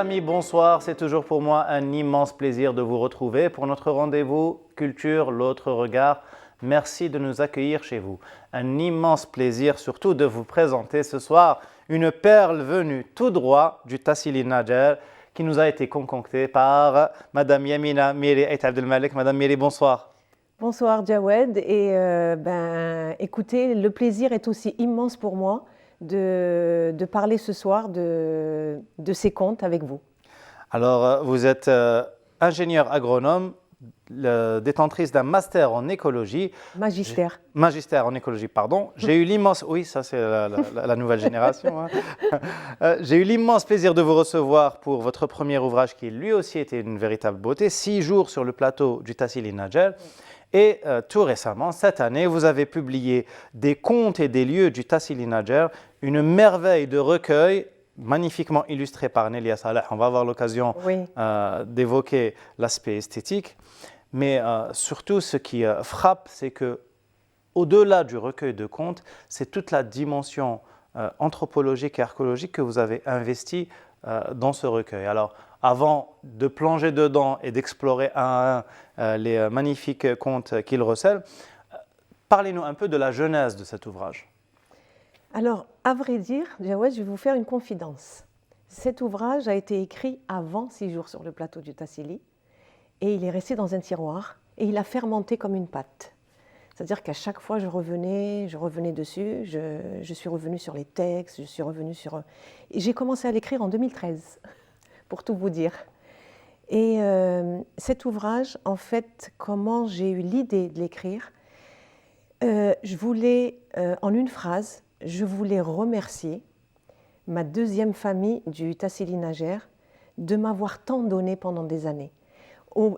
amis, bonsoir. C'est toujours pour moi un immense plaisir de vous retrouver pour notre rendez-vous Culture, l'autre regard. Merci de nous accueillir chez vous. Un immense plaisir surtout de vous présenter ce soir une perle venue tout droit du Tassili Najer qui nous a été concoctée par Madame Yamina Miri Ait Abdelmalek. Madame Miri, bonsoir. Bonsoir Jawed et écoutez, le plaisir est aussi immense pour moi de parler ce soir de ces contes avec vous. Alors, vous êtes ingénieur agronome, détentrice d'un master en écologie. Magistère. Magistère en écologie, pardon. J'ai eu l'immense... Oui, ça c'est la nouvelle génération. Hein. J'ai eu l'immense plaisir de vous recevoir pour votre premier ouvrage qui lui aussi était une véritable beauté, 6 jours sur le plateau du Tassili Najer. Et tout récemment, cette année, vous avez publié des contes et des lieux du Tassili Najer, une merveille de recueil magnifiquement illustré par Nelia Saleh. On va avoir l'occasion d'évoquer l'aspect esthétique. Mais surtout, ce qui frappe, c'est que au-delà du recueil de contes, c'est toute la dimension anthropologique et archéologique que vous avez investie dans ce recueil. Alors, avant de plonger dedans et d'explorer un à un les magnifiques contes qu'il recèle, parlez-nous un peu de la genèse de cet ouvrage. Alors, à vrai dire, Jawed, je vais vous faire une confidence. Cet ouvrage a été écrit avant 6 jours sur le plateau du Tassili et il est resté dans un tiroir et il a fermenté comme une pâte. C'est-à-dire qu'à chaque fois, je revenais dessus, je suis revenue sur les textes, je suis revenue sur... Et j'ai commencé à l'écrire en 2013, pour tout vous dire. Et cet ouvrage, en fait, comment j'ai eu l'idée de l'écrire, je voulais, en une phrase, je voulais remercier ma deuxième famille du Tassili Najer de m'avoir tant donné pendant des années.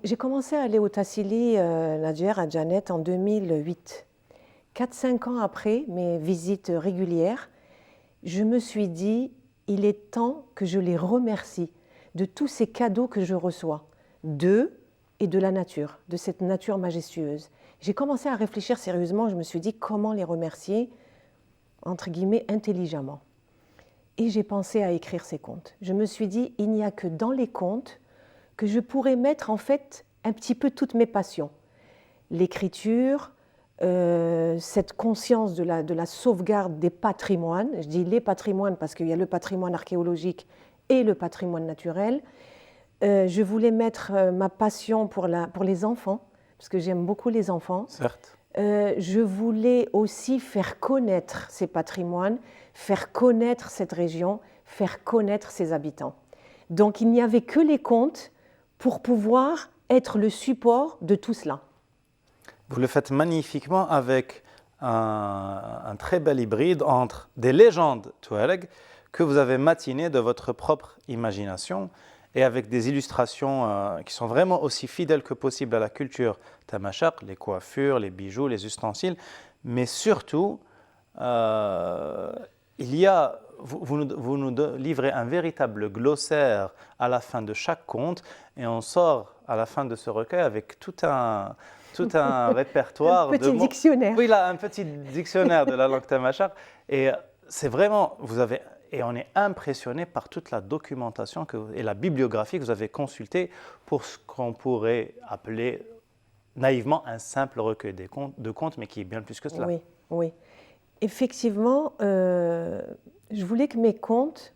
J'ai commencé à aller au Tassili Najer à Janet en 2008. 4-5 ans après mes visites régulières, je me suis dit, il est temps que je les remercie de tous ces cadeaux que je reçois, d'eux et de la nature, de cette nature majestueuse. J'ai commencé à réfléchir sérieusement, je me suis dit comment les remercier, entre guillemets, intelligemment. Et j'ai pensé à écrire ces contes. Je me suis dit, il n'y a que dans les contes que je pourrais mettre en fait un petit peu toutes mes passions. L'écriture, cette conscience de la sauvegarde des patrimoines, je dis les patrimoines parce qu'il y a le patrimoine archéologique et le patrimoine naturel. Je voulais mettre ma passion pour les enfants, parce que j'aime beaucoup les enfants. Certes. Je voulais aussi faire connaître ces patrimoines, faire connaître cette région, faire connaître ses habitants. Donc il n'y avait que les contes pour pouvoir être le support de tout cela. Vous le faites magnifiquement avec un très bel hybride entre des légendes Touareg que vous avez matinées de votre propre imagination et avec des illustrations qui sont vraiment aussi fidèles que possible à la culture tamashaq, les coiffures, les bijoux, les ustensiles, mais surtout, vous nous livrez un véritable glossaire à la fin de chaque conte et on sort à la fin de ce recueil avec tout un répertoire un petit dictionnaire. Oui, là, un petit dictionnaire de la langue tamashaq. Et c'est vraiment, et on est impressionné par toute la documentation et la bibliographie que vous avez consultée pour ce qu'on pourrait appeler naïvement un simple recueil de contes, mais qui est bien plus que cela. Oui, oui. Effectivement, je voulais que mes contes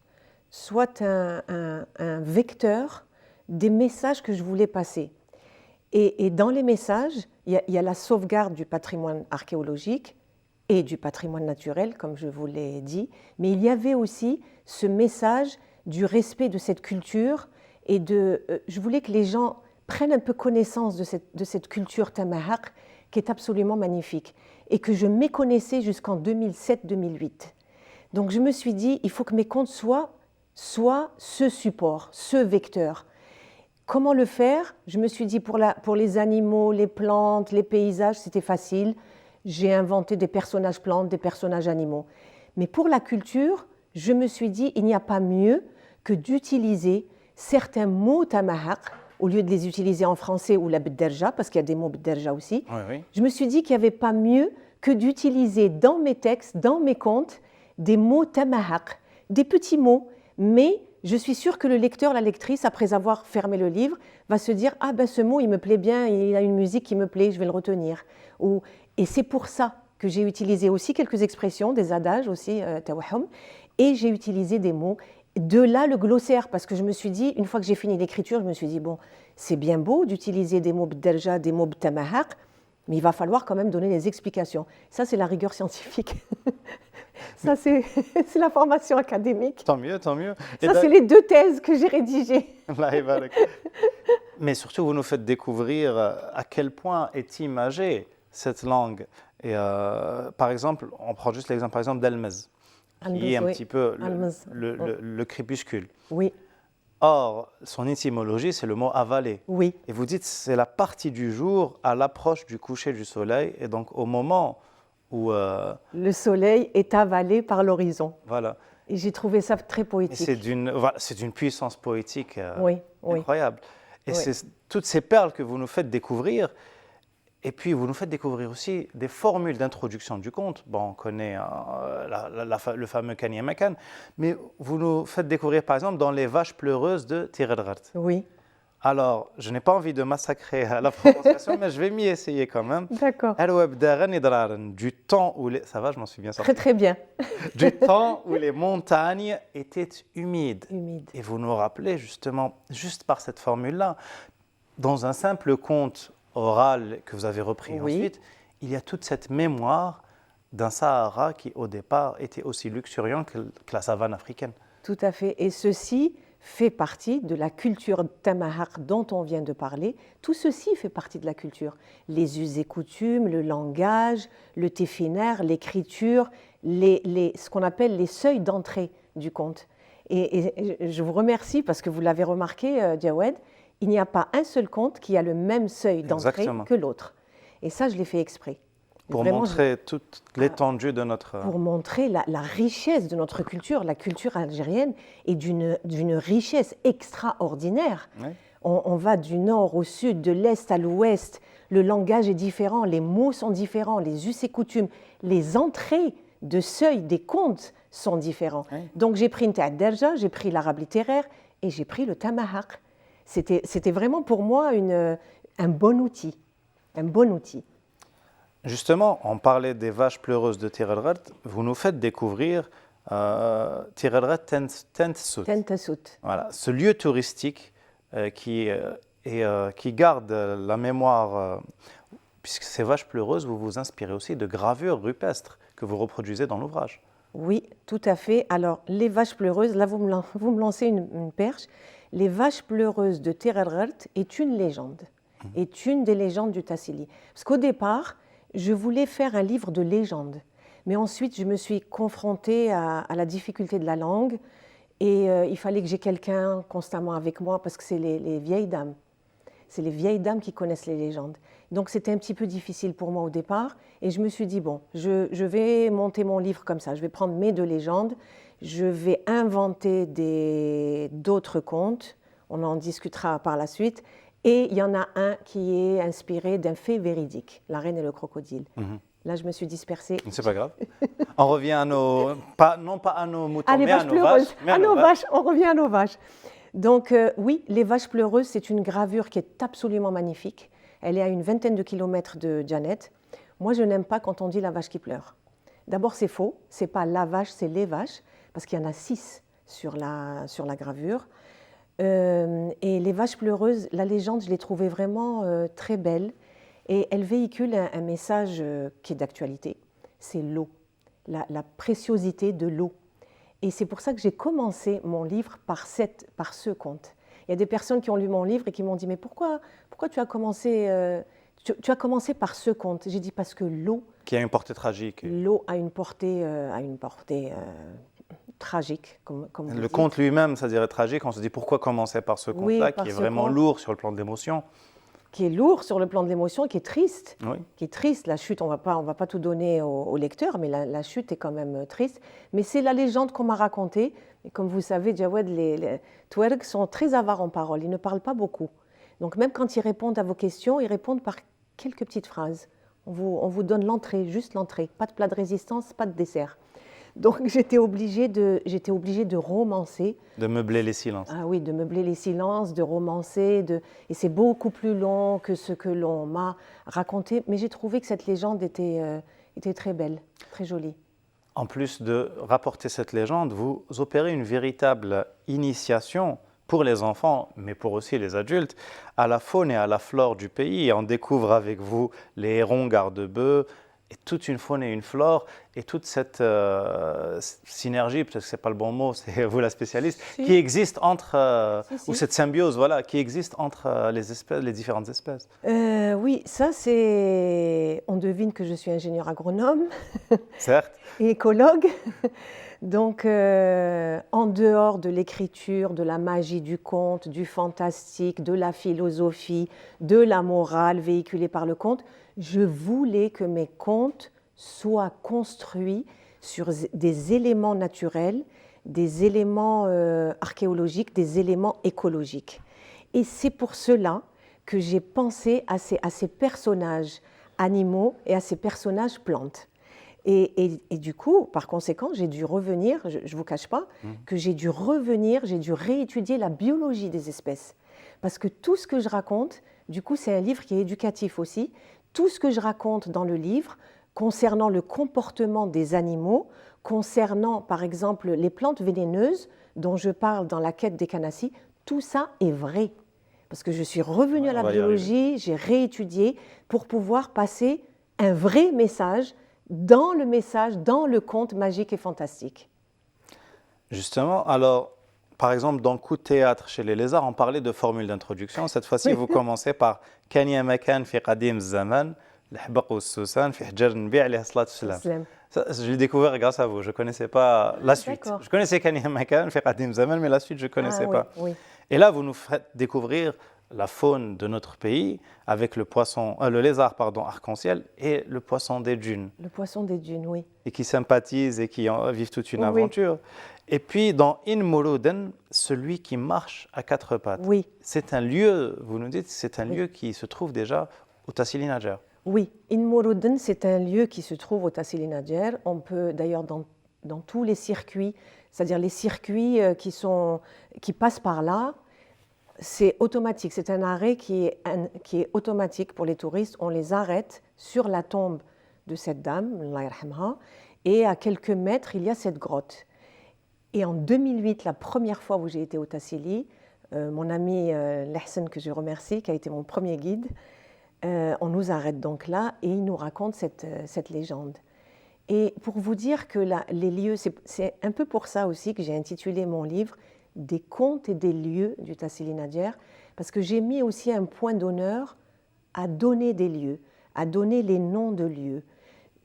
soient un vecteur des messages que je voulais passer. Et dans les messages, il y a la sauvegarde du patrimoine archéologique et du patrimoine naturel, comme je vous l'ai dit, mais il y avait aussi ce message du respect de cette culture et je voulais que les gens prennent un peu connaissance de cette culture tamashaq qui est absolument magnifique et que je méconnaissais jusqu'en 2007-2008. Donc je me suis dit, il faut que mes contes soient ce support, ce vecteur. Comment le faire? Je me suis dit pour les animaux, les plantes, les paysages, c'était facile. J'ai inventé des personnages plantes, des personnages animaux. Mais pour la culture, je me suis dit, il n'y a pas mieux que d'utiliser certains mots tamashaq, au lieu de les utiliser en français ou la bderja, parce qu'il y a des mots bderja aussi. Oui, oui. Je me suis dit qu'il n'y avait pas mieux que d'utiliser dans mes textes, dans mes contes, des mots tamashaq, des petits mots, mais je suis sûre que le lecteur, la lectrice, après avoir fermé le livre, va se dire « Ah ben ce mot, il me plaît bien, il a une musique qui me plaît, je vais le retenir ». Et c'est pour ça que j'ai utilisé aussi quelques expressions, des adages aussi, tawahhum, et j'ai utilisé des mots. De là, le glossaire, parce que je me suis dit, une fois que j'ai fini l'écriture, je me suis dit, bon, c'est bien beau d'utiliser des mots b'derja, des mots b'tamahaq, mais il va falloir quand même donner des explications. Ça, c'est la rigueur scientifique. Ça, c'est la formation académique. Tant mieux, tant mieux. Ça, c'est les 2 thèses que j'ai rédigées. Mais surtout, vous nous faites découvrir à quel point est imagée cette langue. Et par exemple, on prend juste l'exemple par exemple d'Almaz, qui est un petit peu le crépuscule. Oui. Or, son étymologie, c'est le mot avaler. Oui. Et vous dites, c'est la partie du jour à l'approche du coucher du soleil, et donc au moment où... le soleil est avalé par l'horizon. Voilà. Et j'ai trouvé ça très poétique. C'est d'une puissance poétique incroyable. Et c'est toutes ces perles que vous nous faites découvrir. Et puis, vous nous faites découvrir aussi des formules d'introduction du conte. Bon, on connaît le fameux Kanye Makan, mais vous nous faites découvrir, par exemple, dans Les Vaches pleureuses de Tirelghart. Oui. Alors, je n'ai pas envie de massacrer la prononciation, mais je vais m'y essayer quand même. D'accord. Du temps où les... Ça va, je m'en suis bien sorti. Très, très bien. Du temps où les montagnes étaient humides. Humides. Et vous nous rappelez justement, juste par cette formule-là, dans un simple conte oral que vous avez repris ensuite, il y a toute cette mémoire d'un Sahara qui, au départ, était aussi luxuriant que la savane africaine. Tout à fait. Et ceci fait partie de la culture tamahaq dont on vient de parler. Tout ceci fait partie de la culture. Les us et coutumes, le langage, le tefiner, l'écriture, ce qu'on appelle les seuils d'entrée du conte. Et je vous remercie parce que vous l'avez remarqué, Jawed, il n'y a pas un seul conte qui a le même seuil d'entrée que l'autre. Et ça, je l'ai fait exprès. Pour montrer toute l'étendue de notre... Pour montrer la richesse de notre culture. La culture algérienne est d'une richesse extraordinaire. Oui. On va du nord au sud, de l'est à l'ouest. Le langage est différent, les mots sont différents, les us et coutumes, les entrées de seuil des contes sont différents. Oui. Donc j'ai pris une Derja, j'ai pris l'arabe littéraire et j'ai pris le tamahaq. C'était vraiment pour moi un bon outil. Un bon outil. Justement, on parlait des vaches pleureuses de Tirelghart. Vous nous faites découvrir Tirelghart Tentasut. Voilà, ce lieu touristique qui garde la mémoire, puisque ces vaches pleureuses, vous vous inspirez aussi de gravures rupestres que vous reproduisez dans l'ouvrage. Oui, tout à fait. Alors, les vaches pleureuses, là vous me lancez une perche. Les vaches pleureuses de Tirelghart est une légende, est une des légendes du Tassili. Parce qu'au départ, je voulais faire un livre de légendes, mais ensuite je me suis confrontée à la difficulté de la langue et il fallait que j'ai quelqu'un constamment avec moi parce que c'est les vieilles dames. C'est les vieilles dames qui connaissent les légendes. Donc c'était un petit peu difficile pour moi au départ et je me suis dit, bon, je vais monter mon livre comme ça, je vais prendre mes 2 légendes, je vais inventer d'autres contes, on en discutera par la suite. Et il y en a un qui est inspiré d'un fait véridique, La Reine et le crocodile. Là, je me suis dispersée. C'est pas grave. On revient à nos... non pas à nos moutons, mais à nos vaches. À nos vaches, on revient à nos vaches. Donc oui, Les Vaches pleureuses, c'est une gravure qui est absolument magnifique. Elle est à une vingtaine de kilomètres de Janet. Moi, je n'aime pas quand on dit la vache qui pleure. D'abord, c'est faux. C'est pas la vache, c'est les vaches, parce qu'il y en a 6 sur la gravure. Et Les Vaches pleureuses, la légende, je l'ai trouvée vraiment très belle et elle véhicule un message qui est d'actualité, c'est l'eau, la préciosité de l'eau. Et c'est pour ça que j'ai commencé mon livre par ce conte. Il y a des personnes qui ont lu mon livre et qui m'ont dit « Mais pourquoi tu as commencé, tu as commencé par ce conte ?» J'ai dit « Parce que l'eau… » Qui a une portée tragique. L'eau a une portée tragique, comme le conte lui-même, ça dirait tragique. On se dit pourquoi commencer par ce conte-là, qui est vraiment lourd sur le plan de l'émotion. Qui est lourd sur le plan de l'émotion, qui est triste. Oui. Qui est triste. La chute, on va pas tout donner au lecteur, mais la chute est quand même triste. Mais c'est la légende qu'on m'a racontée. Et comme vous savez, Jawed, les Touaregs sont très avares en parole. Ils ne parlent pas beaucoup. Donc même quand ils répondent à vos questions, ils répondent par quelques petites phrases. On vous donne l'entrée, juste l'entrée. Pas de plat de résistance, pas de dessert. Donc j'étais obligée de romancer. De meubler les silences. Ah oui, de meubler les silences, de romancer, et c'est beaucoup plus long que ce que l'on m'a raconté. Mais j'ai trouvé que cette légende était très belle, très jolie. En plus de rapporter cette légende, vous opérez une véritable initiation pour les enfants, mais pour aussi les adultes, à la faune et à la flore du pays. Et on découvre avec vous les hérons garde-bœufs, et toute une faune et une flore, et toute cette synergie, peut-être que ce n'est pas le bon mot, c'est vous la spécialiste, Si. qui existe entre, Si. ou cette symbiose, voilà, qui existe entre les espèces, les différentes espèces. Oui, ça c'est... On devine que je suis ingénieur agronome Certes, et écologue. Donc, en dehors de l'écriture, de la magie du conte, du fantastique, de la philosophie, de la morale véhiculée par le conte, je voulais que mes contes soient construits sur des éléments naturels, des éléments archéologiques, des éléments écologiques. Et c'est pour cela que j'ai pensé à ces personnages animaux et à ces personnages plantes. Et du coup, par conséquent, j'ai dû revenir, je ne vous cache pas, que j'ai dû réétudier la biologie des espèces. Parce que tout ce que je raconte, du coup, c'est un livre qui est éducatif aussi, tout ce que je raconte dans le livre concernant le comportement des animaux, concernant par exemple les plantes vénéneuses dont je parle dans la quête des Canassis, tout ça est vrai. Parce que je suis revenue à la biologie, j'ai réétudié pour pouvoir passer un vrai message, dans le conte magique et fantastique. justement, alors, par exemple, dans Coup de théâtre chez les lézards, on parlait de formule d'introduction. Cette fois-ci, vous commencez par « Kan ya makan fi qadim zaman, l'hbaq ou sousan fi hjar nbi alayhi salatu wassalam ». Je l'ai découvert grâce à vous. Je ne connaissais pas la suite. D'accord. Je connaissais Kan ya makan fi qadim zaman, mais la suite, je ne connaissais pas. Oui. Et là, vous nous faites découvrir la faune de notre pays avec le lézard arc-en-ciel et le poisson des dunes. Le poisson des dunes, oui. Et qui sympathisent et qui vivent toute une Oui. aventure. Et puis dans In Moloden, celui qui marche à quatre pattes. Oui. C'est un lieu, vous nous dites, c'est un lieu qui se trouve déjà au Tassili Nadjer. Oui, In Moloden, c'est un lieu qui se trouve au Tassili Nadjer. On peut d'ailleurs dans tous les circuits, c'est-à-dire les circuits qui passent par là, c'est automatique. C'est un arrêt qui est automatique pour les touristes. On les arrête sur la tombe de cette dame, Allah yarhamha, et à quelques mètres, il y a cette grotte. Et en 2008, la première fois où j'ai été au Tassili, mon ami Lehsen, que je remercie, qui a été mon premier guide, on nous arrête donc là et il nous raconte cette légende. Et pour vous dire que les lieux, c'est un peu pour ça aussi que j'ai intitulé mon livre « Des contes et des lieux du Tassili Nadjer », parce que j'ai mis aussi un point d'honneur à donner des lieux, à donner les noms de lieux.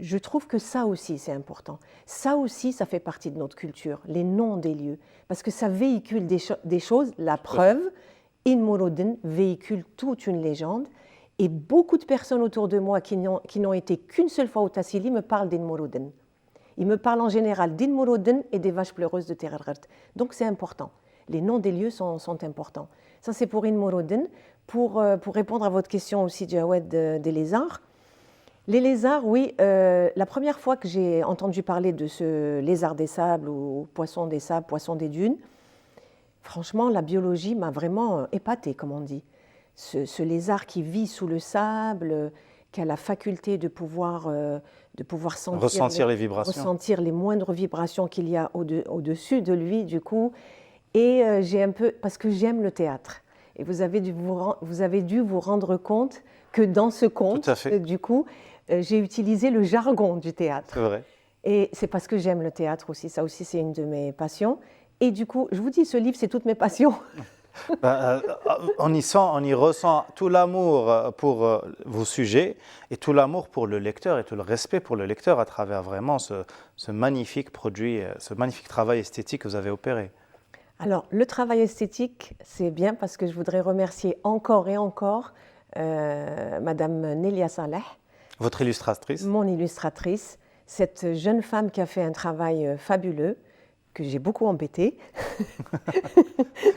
Je trouve que ça aussi, c'est important. Ça aussi, ça fait partie de notre culture, les noms des lieux, parce que ça véhicule des choses. La preuve, In Moloden véhicule toute une légende, et beaucoup de personnes autour de moi qui n'ont été qu'une seule fois au Tassili me parlent d'In Moloden. Ils me parlent en général d'In Moloden et des vaches pleureuses de Tererghert. Donc c'est important. Les noms des lieux sont importants. Ça, c'est pour In Moloden. Pour répondre à votre question aussi, Jawed, des lézards. Les lézards, oui, la première fois que j'ai entendu parler de ce lézard des sables ou poisson des sables, poisson des dunes, franchement, la biologie m'a vraiment épatée, comme on dit. Ce lézard qui vit sous le sable, qui a la faculté de pouvoir ressentir les vibrations. Ressentir les moindres vibrations qu'il y a au-dessus de lui, du coup. Et parce que j'aime le théâtre. Et vous avez dû vous rendre compte que dans ce conte, du coup, j'ai utilisé le jargon du théâtre. C'est vrai. Et c'est parce que j'aime le théâtre aussi. Ça aussi, c'est une de mes passions. Et du coup, je vous dis, ce livre, c'est toutes mes passions. On y ressent tout l'amour pour vos sujets et tout l'amour pour le lecteur et tout le respect pour le lecteur à travers vraiment ce magnifique produit, ce magnifique travail esthétique que vous avez opéré. Alors, le travail esthétique, c'est bien parce que je voudrais remercier encore et encore Madame Nelia Saleh. Votre illustratrice. Mon illustratrice, cette jeune femme qui a fait un travail fabuleux. que j'ai beaucoup embêté.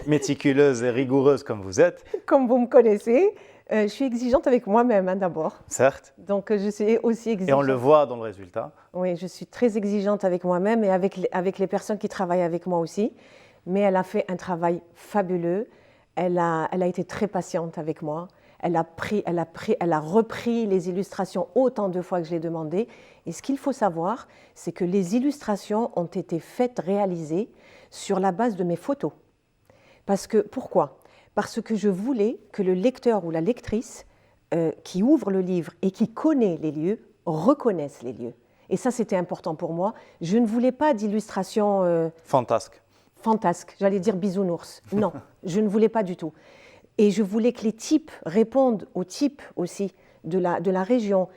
Méticuleuse et rigoureuse comme vous êtes, Comme vous me connaissez, je suis exigeante avec moi-même d'abord. certes, Donc je suis aussi et exigeante. on le voit dans le résultat. Oui, je suis très exigeante avec moi-même et avec les personnes qui travaillent avec moi aussi. Mais elle a fait un travail fabuleux. Elle a été très patiente avec moi. Elle a repris les illustrations autant de fois que je l'ai demandé. Et ce qu'il faut savoir, c'est que les illustrations ont été faites, réalisées sur la base de mes photos. Pourquoi? Parce que je voulais que le lecteur ou la lectrice qui ouvre le livre et qui connaît les lieux reconnaisse les lieux. Et ça, c'était important pour moi. Je ne voulais pas d'illustration Fantasque. fantasque, j'allais dire bisounours. Non, je ne voulais pas du tout. Et je voulais que les types répondent aux types aussi de la région.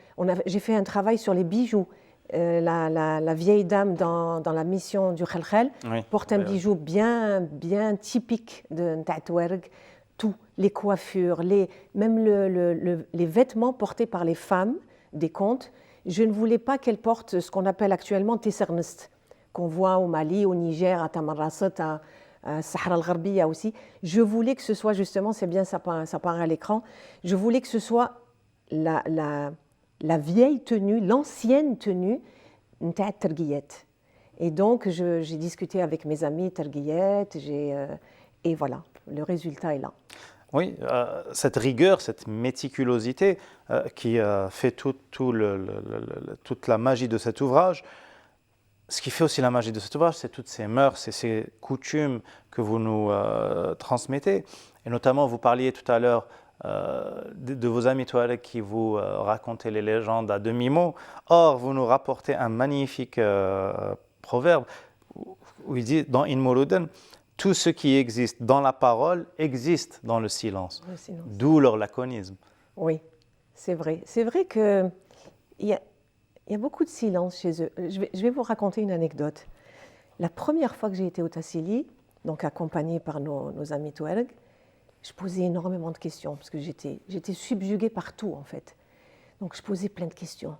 J'ai fait un travail sur les bijoux. La vieille dame dans la mission du Khelkhel Oui, porte un oui, oui. bijou bien typique de N'Tatouerg. Tout, les coiffures, même les vêtements portés par les femmes des contes. Je ne voulais pas qu'elles portent ce qu'on appelle actuellement Tessernest, qu'on voit au Mali, au Niger, à Tamarrasset, à Sahara al-Gharbiya aussi. Je voulais que ce soit justement, c'est bien, ça paraît à l'écran, je voulais que ce soit la vieille tenue, l'ancienne tenue N'Tat Terguiyet. Et donc, j'ai discuté avec mes amis Terguiyet, et voilà, le résultat est là. Oui, cette rigueur, cette méticulosité qui fait toute la magie de cet ouvrage. Ce qui fait aussi la magie de cet ouvrage, c'est toutes ces mœurs et ces coutumes que vous nous transmettez. Et notamment, vous parliez tout à l'heure de vos amis Touareg qui vous racontaient les légendes à demi-mot. Or, vous nous rapportez un magnifique proverbe où il dit dans In Moulouden, tout ce qui existe dans la parole existe dans le silence. D'où leur laconisme. Oui, c'est vrai. C'est vrai qu'il y a beaucoup de silence chez eux. Je vais vous raconter une anecdote. La première fois que j'ai été au Tassili, donc accompagnée par nos amis Touareg, je posais énormément de questions parce que j'étais subjuguée par tout en fait. Donc je posais plein de questions.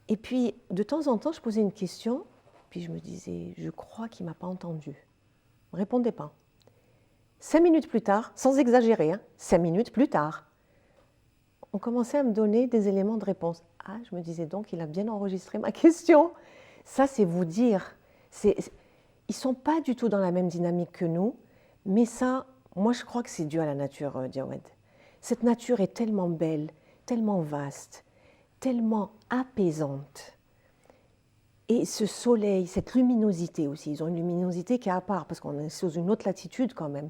Et puis de temps en temps, je posais une question, puis je me disais, je crois qu'il ne m'a pas entendu. Ne répondez pas. 5 minutes plus tard, sans exagérer, 5 minutes plus tard, on commençait à me donner des éléments de réponse. Ah, je me disais donc, il a bien enregistré ma question. Ça, c'est vous dire. Ils ne sont pas du tout dans la même dynamique que nous, mais ça, moi, je crois que c'est dû à la nature, Jawed. Cette nature est tellement belle, tellement vaste, tellement apaisante. Et ce soleil, cette luminosité aussi, ils ont une luminosité qui est à part, parce qu'on est sous une autre latitude quand même.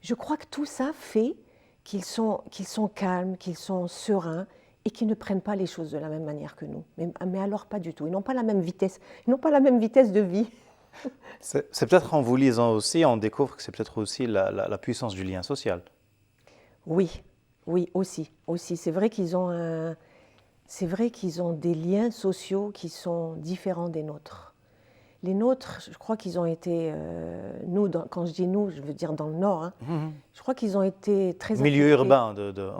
Je crois que tout ça fait qu'ils sont calmes, qu'ils sont sereins et qu'ils ne prennent pas les choses de la même manière que nous. Mais alors pas du tout. Ils n'ont pas la même vitesse. Ils n'ont pas la même vitesse de vie. C'est peut-être en vous lisant aussi, on découvre que c'est peut-être aussi la puissance du lien social. Oui, aussi. C'est vrai qu'ils ont des liens sociaux qui sont différents des nôtres. Les nôtres, je crois qu'ils ont été, quand je dis nous, je veux dire dans le Nord, je crois qu'ils ont été très milieu affectés. Urbain.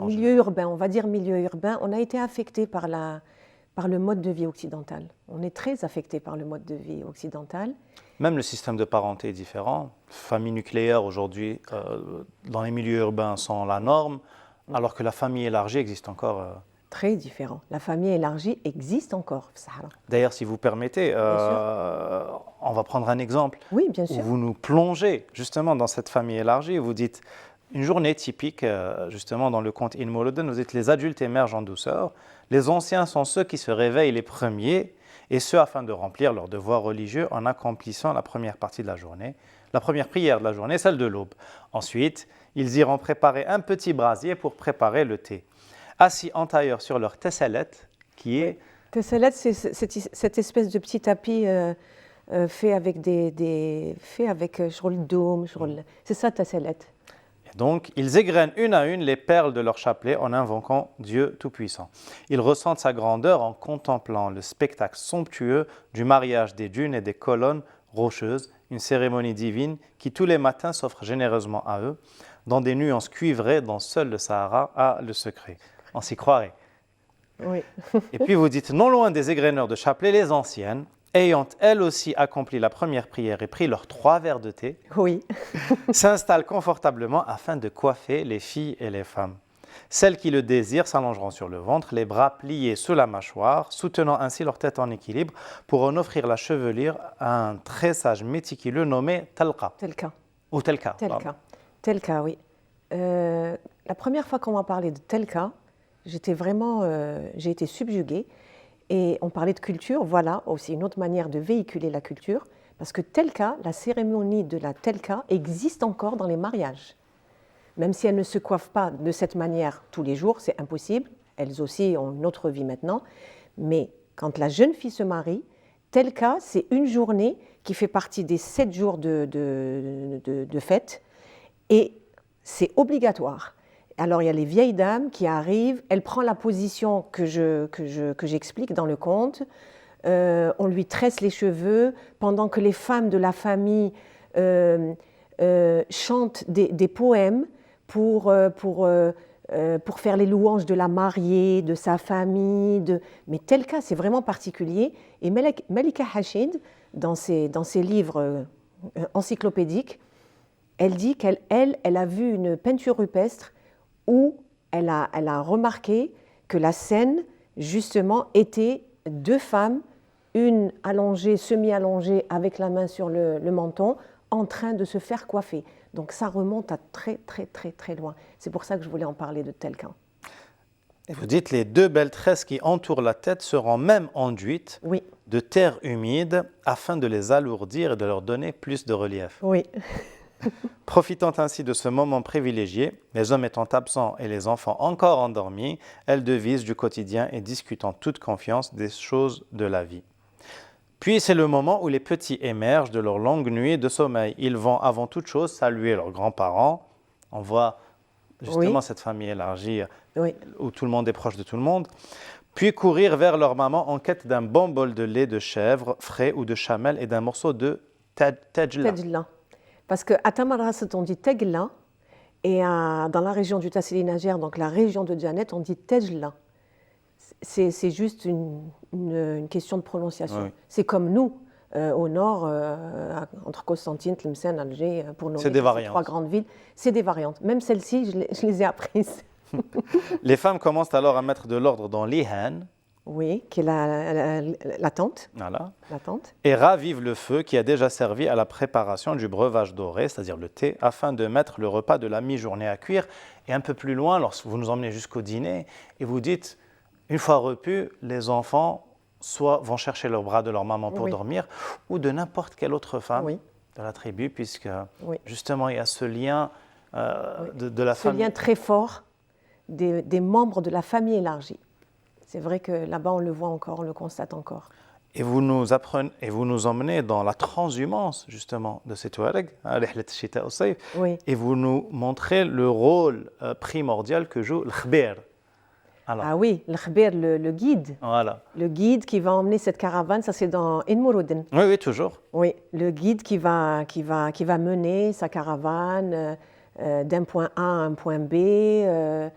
Milieu urbain, on va dire milieu urbain. On a été affectés par le mode de vie occidental. On est très affectés par le mode de vie occidental. Même le système de parenté est différent. Famille nucléaire aujourd'hui, dans les milieux urbains, sont la norme, alors que la famille élargie existe encore. Très différent. La famille élargie existe encore, Sahara. D'ailleurs, si vous permettez, on va prendre un exemple. Oui, bien sûr. Où vous nous plongez justement dans cette famille élargie. Vous dites une journée typique, justement dans le conte In Moulouden, vous dites les adultes émergent en douceur. Les anciens sont ceux qui se réveillent les premiers, et ce afin de remplir leurs devoirs religieux en accomplissant la première partie de la journée, la première prière de la journée, celle de l'aube. Ensuite, ils iront préparer un petit brasier pour préparer le thé. Assis en tailleur sur leur tesselet, qui est... Tesselet, c'est cette espèce de petit tapis fait avec sur le dôme, c'est ça tesselet. Donc, ils égrènent une à une les perles de leur chapelet en invoquant Dieu Tout-Puissant. Ils ressentent sa grandeur en contemplant le spectacle somptueux du mariage des dunes et des colonnes rocheuses, une cérémonie divine qui tous les matins s'offre généreusement à eux, dans des nuances cuivrées dont seul le Sahara a le secret. On s'y croirait. Oui. Et puis vous dites, non loin des égreneurs de chapelet, les anciennes, ayant elles aussi accompli la première prière et pris leurs 3 verres de thé, Oui, s'installent confortablement afin de coiffer les filles et les femmes. Celles qui le désirent s'allongeront sur le ventre, les bras pliés sous la mâchoire, soutenant ainsi leur tête en équilibre pour en offrir la chevelure à un tressage méticuleux nommé talqa. Telka. Ou telka. Telka. Telka, oui. La première fois qu'on m'a parlé de Telka, j'ai été subjuguée. Et on parlait de culture, voilà aussi une autre manière de véhiculer la culture, parce que Telka, la cérémonie de la Telka existe encore dans les mariages. Même si elles ne se coiffent pas de cette manière tous les jours, c'est impossible, elles aussi ont une autre vie maintenant, mais quand la jeune fille se marie, Telka, c'est une journée qui fait partie des 7 jours de fête, et c'est obligatoire. Alors il y a les vieilles dames qui arrivent, elle prend la position que j'explique dans le conte, on lui tresse les cheveux, pendant que les femmes de la famille chantent des poèmes pour faire les louanges de la mariée, de sa famille. Mais tel cas, c'est vraiment particulier. Et Malika Hachid, dans ses livres encyclopédiques, elle dit qu'elle a vu une peinture rupestre où elle a remarqué que la scène, justement, était 2 femmes, une allongée, semi-allongée, avec la main sur le menton, en train de se faire coiffer. Donc ça remonte à très, très, très, très loin. C'est pour ça que je voulais en parler de Telka. Et vous dites les 2 belles tresses qui entourent la tête seront même enduites de terre humide afin de les alourdir et de leur donner plus de relief. Oui. Profitant ainsi de ce moment privilégié, les hommes étant absents et les enfants encore endormis, elles devisent du quotidien et discutent en toute confiance des choses de la vie. Puis c'est le moment où les petits émergent de leur longue nuit de sommeil. Ils vont avant toute chose saluer leurs grands-parents. On voit justement cette famille élargie où tout le monde est proche de tout le monde. Puis courir vers leur maman en quête d'un bon bol de lait de chèvre frais ou de chamel et d'un morceau de tajla. Parce qu'à Tamarasset, on dit Tegla, et dans la région du Tassili Najer, donc la région de Djanet, on dit Tejla. C'est juste une question de prononciation. Oui. C'est comme nous, au nord, entre Constantine, Tlemcen, Alger, pour nommer ces 3 grandes villes. C'est des variantes. Même celles-ci, je les ai apprises. Les femmes commencent alors à mettre de l'ordre dans l'ihan. Oui, qui est la tente. Voilà. La tente. Et ravivent le feu qui a déjà servi à la préparation du breuvage doré, c'est-à-dire le thé, afin de mettre le repas de la mi-journée à cuire. Et un peu plus loin, lorsque vous nous emmenez jusqu'au dîner, et vous dites, une fois repus, les enfants soit vont chercher le bras de leur maman pour dormir, ou de n'importe quelle autre femme de la tribu, puisque justement il y a ce lien de la famille. Ce lien très fort des membres de la famille élargie. C'est vrai que là-bas, on le voit encore, on le constate encore. Et vous nous apprenez, et vous nous emmenez dans la transhumance, justement, de ces Touaregs, et vous nous montrez le rôle primordial que joue le khbir. Ah oui, le khbir, le guide. Voilà. Le guide qui va emmener cette caravane, ça c'est dans Inmourouden. Oui, toujours. Oui, le guide qui va mener sa caravane d'un point A à un point B,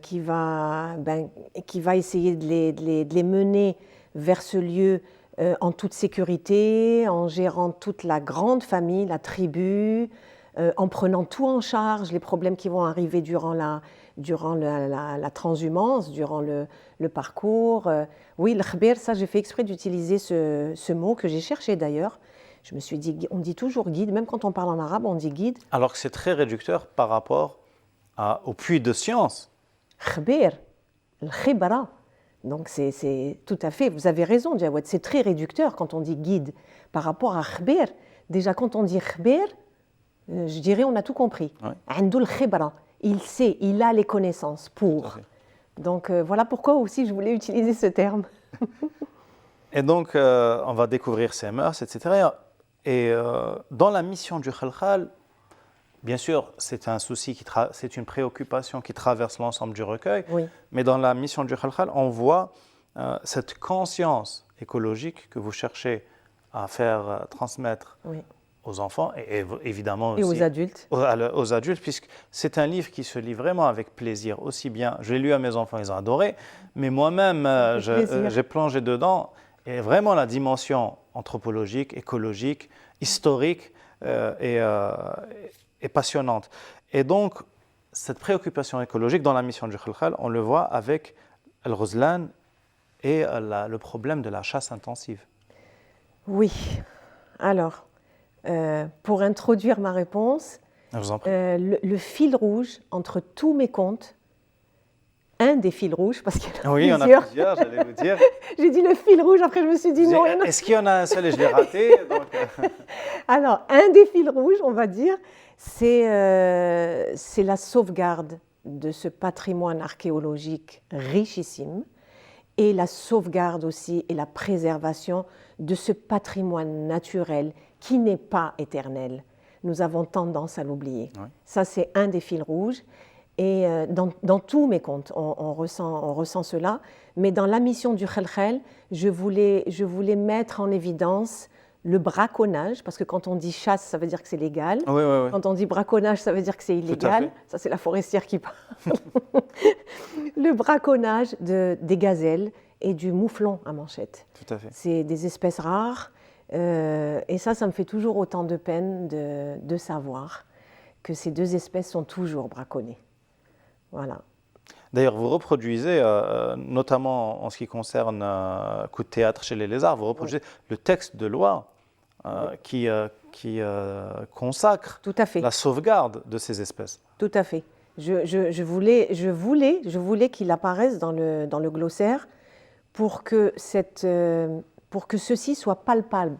qui va essayer de les mener vers ce lieu en toute sécurité, en gérant toute la grande famille, la tribu, en prenant tout en charge, les problèmes qui vont arriver durant la transhumance, durant le parcours. Oui, le khbir, ça j'ai fait exprès d'utiliser ce mot que j'ai cherché d'ailleurs. Je me suis dit, on dit toujours guide, même quand on parle en arabe, on dit guide. Alors que c'est très réducteur par rapport au puits de science. Khbir, le khibra. Donc c'est tout à fait, vous avez raison Jawad, c'est très réducteur quand on dit guide par rapport à khbir. Déjà quand on dit khbir, je dirais on a tout compris. Andoul khibra, il sait, il a les connaissances pour. Donc voilà pourquoi aussi je voulais utiliser ce terme. Et donc on va découvrir ses mœurs, etc. Et dans la mission du Khalkhal, bien sûr, c'est un souci, c'est une préoccupation qui traverse l'ensemble du recueil, mais dans la mission du Khalkhal, on voit cette conscience écologique que vous cherchez à faire transmettre aux enfants et évidemment aussi aux adultes. Aux adultes, puisque c'est un livre qui se lit vraiment avec plaisir, aussi bien. Je l'ai lu à mes enfants, ils ont adoré, mais moi-même, j'ai plongé dedans Et vraiment, la dimension anthropologique, écologique, historique est passionnante. Et donc, cette préoccupation écologique dans la mission du Khalkhal, on le voit avec Al-Ghuzlan et le problème de la chasse intensive. Oui. Alors, pour introduire ma réponse, Je vous en prie. le fil rouge entre tous mes contes, un des fils rouges, parce qu'il y en a Oui, plusieurs. on a plusieurs, j'allais vous dire. J'ai dit le fil rouge, après je me suis dit non. Est-ce qu'il y en a un seul et je l'ai raté donc, Alors, un des fils rouges, on va dire, c'est la sauvegarde de ce patrimoine archéologique richissime et la sauvegarde aussi et la préservation de ce patrimoine naturel qui n'est pas éternel. Nous avons tendance à l'oublier. Oui. Ça, c'est un des fils rouges. Et dans tous mes contes, on ressent cela. Mais dans la mission du Khalkhal, je voulais mettre en évidence le braconnage, parce que quand on dit chasse, ça veut dire que c'est légal. Oui. Quand on dit braconnage, ça veut dire que c'est illégal. Ça, c'est la forestière qui parle. Le braconnage des gazelles et du mouflon à manchette. Tout à fait. C'est des espèces rares. Et ça me fait toujours autant de peine de savoir que ces deux espèces sont toujours braconnées. Voilà. D'ailleurs, vous reproduisez, notamment en ce qui concerne coup de théâtre chez les lézards, vous reproduisez le texte de loi qui consacre Tout à fait. la sauvegarde de ces espèces. Tout à fait. Je voulais qu'il apparaisse dans le glossaire pour que ceci soit palpable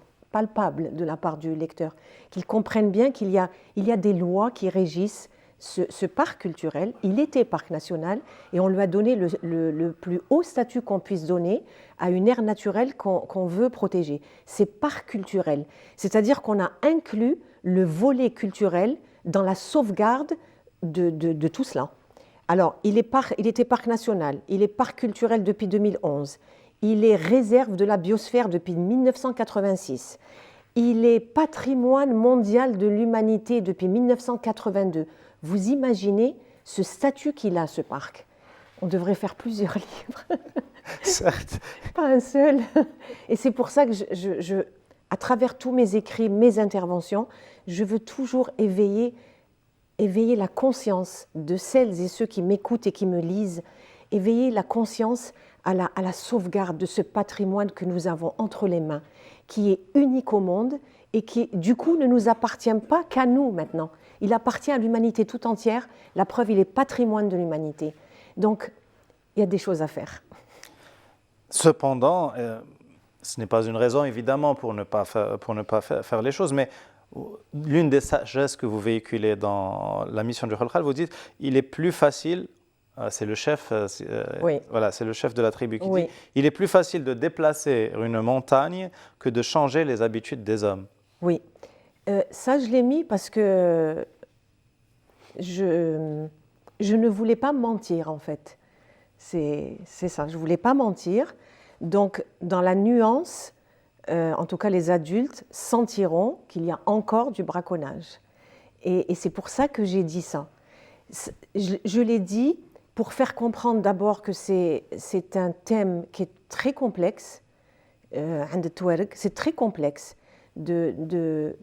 de la part du lecteur, qu'il comprenne bien qu'il y a des lois qui régissent ce parc culturel. Il était parc national et on lui a donné le plus haut statut qu'on puisse donner à une aire naturelle qu'on veut protéger. C'est parc culturel, c'est-à-dire qu'on a inclus le volet culturel dans la sauvegarde de tout cela. Alors, il était parc national, il est parc culturel depuis 2011, il est réserve de la biosphère depuis 1986, il est patrimoine mondial de l'humanité depuis 1982. Vous imaginez ce statut qu'il a, ce parc. On devrait faire plusieurs livres. Certes. Pas un seul. Et c'est pour ça que à travers tous mes écrits, mes interventions, je veux toujours éveiller la conscience de celles et ceux qui m'écoutent et qui me lisent, éveiller la conscience à la sauvegarde de ce patrimoine que nous avons entre les mains, qui est unique au monde et qui, du coup, ne nous appartient pas qu'à nous maintenant. Il appartient à l'humanité tout entière. La preuve, il est patrimoine de l'humanité. Donc, il y a des choses à faire. Cependant, ce n'est pas une raison, évidemment, pour ne pas faire les choses, mais l'une des sagesses que vous véhiculez dans la mission du Khalkhal, vous dites il est plus facile, c'est le chef, Oui. voilà, c'est le chef de la tribu qui Oui. dit il est plus facile de déplacer une montagne que de changer les habitudes des hommes. Oui. Ça, je l'ai mis parce que je ne voulais pas mentir, en fait. C'est ça, je ne voulais pas mentir. Donc, dans la nuance, en tout cas les adultes sentiront qu'il y a encore du braconnage. Et c'est pour ça que j'ai dit ça. Je l'ai dit pour faire comprendre d'abord que c'est un thème qui est très complexe, c'est très complexe,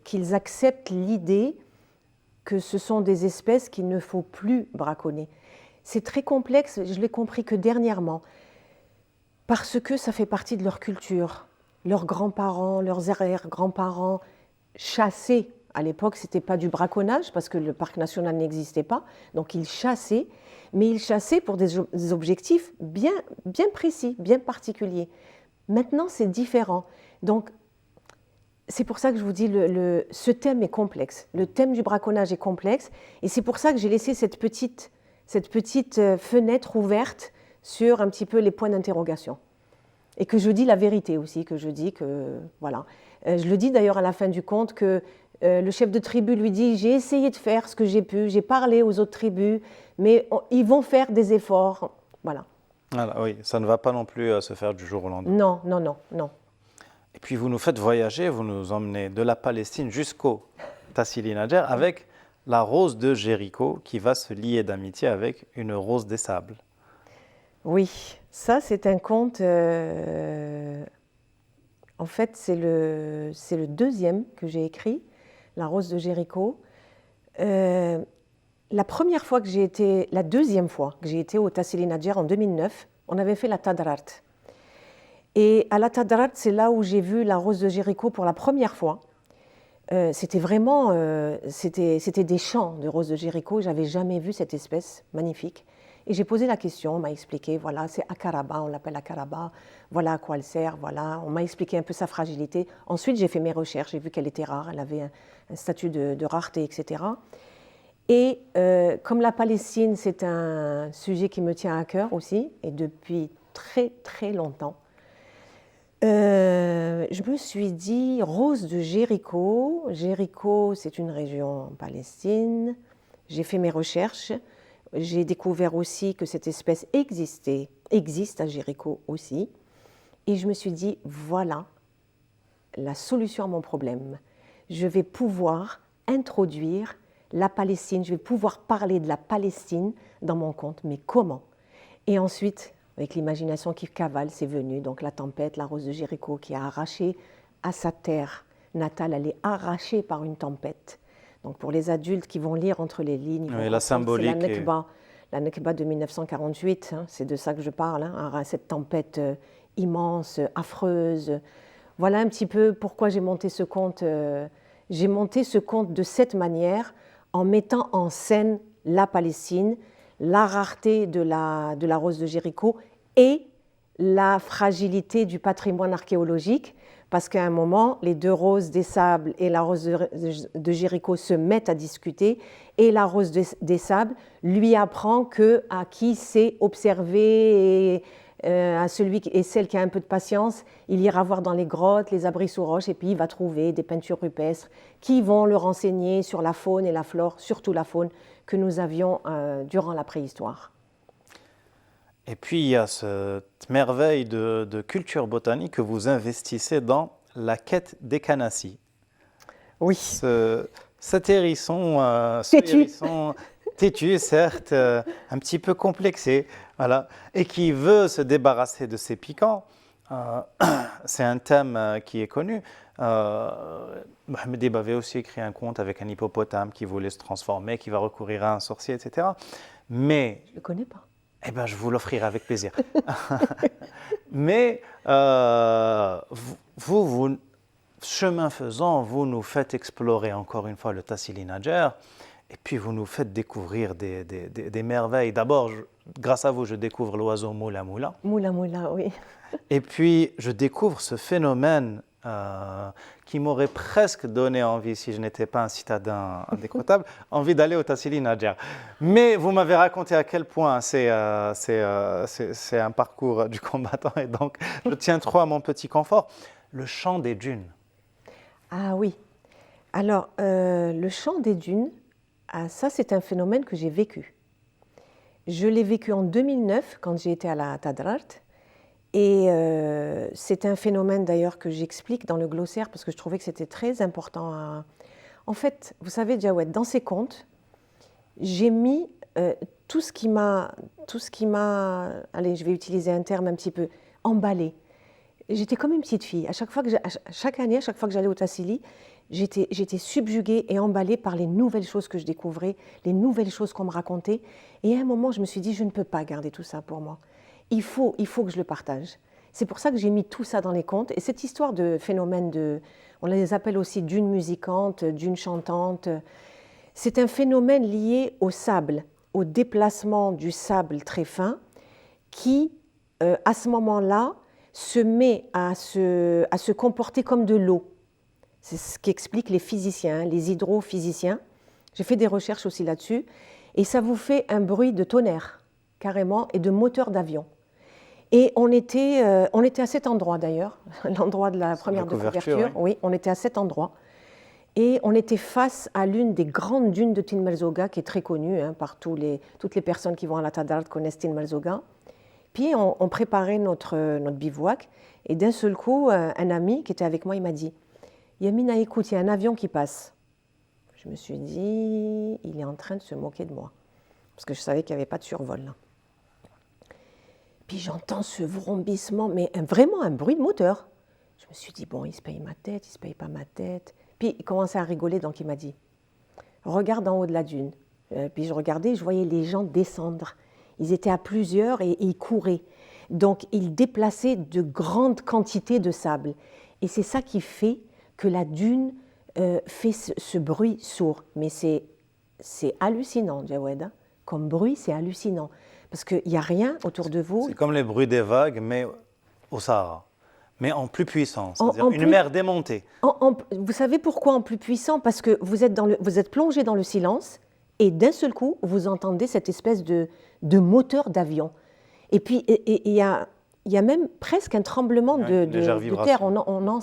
qu'ils acceptent l'idée que ce sont des espèces qu'il ne faut plus braconner. C'est très complexe, je l'ai compris que dernièrement, parce que ça fait partie de leur culture. Leurs grands-parents, leurs arrière-grands-parents chassaient. À l'époque, ce n'était pas du braconnage parce que le parc national n'existait pas. Donc ils chassaient, mais ils chassaient pour des objectifs bien précis, bien particuliers. Maintenant, c'est différent. Donc, c'est pour ça que je vous dis, ce thème est complexe. Le thème du braconnage est complexe. Et c'est pour ça que j'ai laissé cette petite fenêtre ouverte sur un petit peu les points d'interrogation. Et que je dis la vérité aussi, que je dis que, voilà. Je le dis d'ailleurs à la fin du conte que le chef de tribu lui dit « J'ai essayé de faire ce que j'ai pu, j'ai parlé aux autres tribus, mais ils vont faire des efforts. » Voilà. Voilà, oui, ça ne va pas non plus se faire du jour au lendemain. Non. Et puis vous nous faites voyager, vous nous emmenez de la Palestine jusqu'au Tassili Nadjer avec la rose de Jéricho qui va se lier d'amitié avec une rose des sables. Oui, ça c'est un conte En fait, c'est le deuxième que j'ai écrit, La Rose de Jéricho. La deuxième fois que j'ai été au Tassili Nadjer en 2009, on avait fait la Tadrart. Et à la Tadrart, c'est là où j'ai vu la Rose de Jéricho pour la première fois. C'était vraiment, c'était des champs de Rose de Jéricho. J'avais jamais vu cette espèce magnifique. Et j'ai posé la question, on m'a expliqué, voilà, c'est Akaraba, on l'appelle Akaraba, voilà à quoi elle sert, voilà. On m'a expliqué un peu sa fragilité. Ensuite, j'ai fait mes recherches, j'ai vu qu'elle était rare, elle avait un statut de rareté, etc. Et comme la Palestine, c'est un sujet qui me tient à cœur aussi, et depuis très très longtemps, je me suis dit, Rose de Jéricho. Jéricho, c'est une région en Palestine. J'ai fait mes recherches. J'ai découvert aussi que cette espèce existe à Jéricho aussi. Et je me suis dit, voilà la solution à mon problème. Je vais pouvoir introduire la Palestine, je vais pouvoir parler de la Palestine dans mon conte, mais comment? Et ensuite, avec l'imagination qui cavale, c'est venu, donc la tempête, la Rose de Jéricho qui a arraché à sa terre natale, elle est arrachée par une tempête. Donc pour les adultes qui vont lire entre les lignes, Oui, la symbolique. C'est la Nekba de 1948, hein, c'est de ça que je parle, hein, cette tempête immense, affreuse. Voilà un petit peu pourquoi j'ai monté ce conte. J'ai monté ce conte de cette manière, en mettant en scène la Palestine, la rareté de la Rose de Jéricho et la fragilité du patrimoine archéologique, parce qu'à un moment, les deux roses des sables et la rose de Jéricho se mettent à discuter, et la rose des sables lui apprend qu'à qui sait observer, à celui et celle qui a un peu de patience, il ira voir dans les grottes, les abris sous roches, et puis il va trouver des peintures rupestres qui vont le renseigner sur la faune et la flore, surtout la faune, que nous avions durant la préhistoire. Et puis il y a cette merveille de culture botanique que vous investissez dans la quête des canassis. Oui. Cet hérisson, têtu, certes, un petit peu complexé, voilà, et qui veut se débarrasser de ses piquants. C'est un thème qui est connu. Mohamed Dib avait aussi écrit un conte avec un hippopotame qui voulait se transformer, qui va recourir à un sorcier, etc. Mais je ne le connais pas. Eh bien, je vous l'offrirai avec plaisir. Mais vous, chemin faisant, vous nous faites explorer encore une fois le Tassili Nadjer, et puis vous nous faites découvrir des merveilles. D'abord, grâce à vous, je découvre l'oiseau Moula Moula. Moula Moula, oui. Et puis, je découvre ce phénomène qui m'aurait presque donné envie, si je n'étais pas un citadin indécrottable, envie d'aller au Tassili Nadjer. Mais vous m'avez raconté à quel point c'est un parcours du combattant, et donc je tiens trop à mon petit confort. Le chant des dunes. Ah oui. Alors, le chant des dunes, ça c'est un phénomène que j'ai vécu. Je l'ai vécu en 2009 quand j'ai été à la Tadrart. Et c'est un phénomène d'ailleurs que j'explique dans le glossaire parce que je trouvais que c'était très important. En fait, vous savez, Jawed, dans ces contes, j'ai mis tout ce qui m'a, allez, je vais utiliser un terme un petit peu, emballé. J'étais comme une petite fille. Chaque année, à chaque fois que j'allais au Tassili, j'étais subjuguée et emballée par les nouvelles choses que je découvrais, les nouvelles choses qu'on me racontait. Et à un moment, je me suis dit, je ne peux pas garder tout ça pour moi. Il faut que je le partage. C'est pour ça que j'ai mis tout ça dans les contes. Et cette histoire de phénomène on les appelle aussi dunes musicantes, dunes chantantes, c'est un phénomène lié au sable, au déplacement du sable très fin qui, à ce moment-là, se met à se comporter comme de l'eau. C'est ce qu'expliquent les physiciens, les hydrophysiciens. J'ai fait des recherches aussi là-dessus. Et ça vous fait un bruit de tonnerre, carrément, et de moteur d'avion. Et on était à cet endroit d'ailleurs, l'endroit de la première de couverture. Oui, on était à cet endroit. Et on était face à l'une des grandes dunes de Tin Marzoga, qui est très connue par toutes les personnes qui vont à la Tadrart connaissent Tin Marzoga. Puis on préparait notre bivouac. Et d'un seul coup, un ami qui était avec moi, il m'a dit « Yamina, écoute, il y a un avion qui passe. » Je me suis dit « Il est en train de se moquer de moi. » Parce que je savais qu'il n'y avait pas de survol là. Puis j'entends ce vrombissement, mais vraiment un bruit de moteur. Je me suis dit, bon, il se paye ma tête, il se paye pas ma tête. Puis il commençait à rigoler, donc il m'a dit, regarde en haut de la dune. Puis je regardais, je voyais les gens descendre. Ils étaient à plusieurs et ils couraient. Donc ils déplaçaient de grandes quantités de sable. Et c'est ça qui fait que la dune fait ce bruit sourd. Mais c'est hallucinant, Jawed, hein. Comme bruit, c'est hallucinant. Parce qu'il n'y a rien autour de vous. C'est comme les bruits des vagues, mais au Sahara. Mais en plus puissant, En c'est-à-dire une plus- mer démontée. Vous savez pourquoi en plus puissant? Parce que vous êtes plongé dans le silence et d'un seul coup, vous entendez cette espèce de moteur d'avion. Et puis, il y a même presque un tremblement Ouais, une légère de terre. vibration.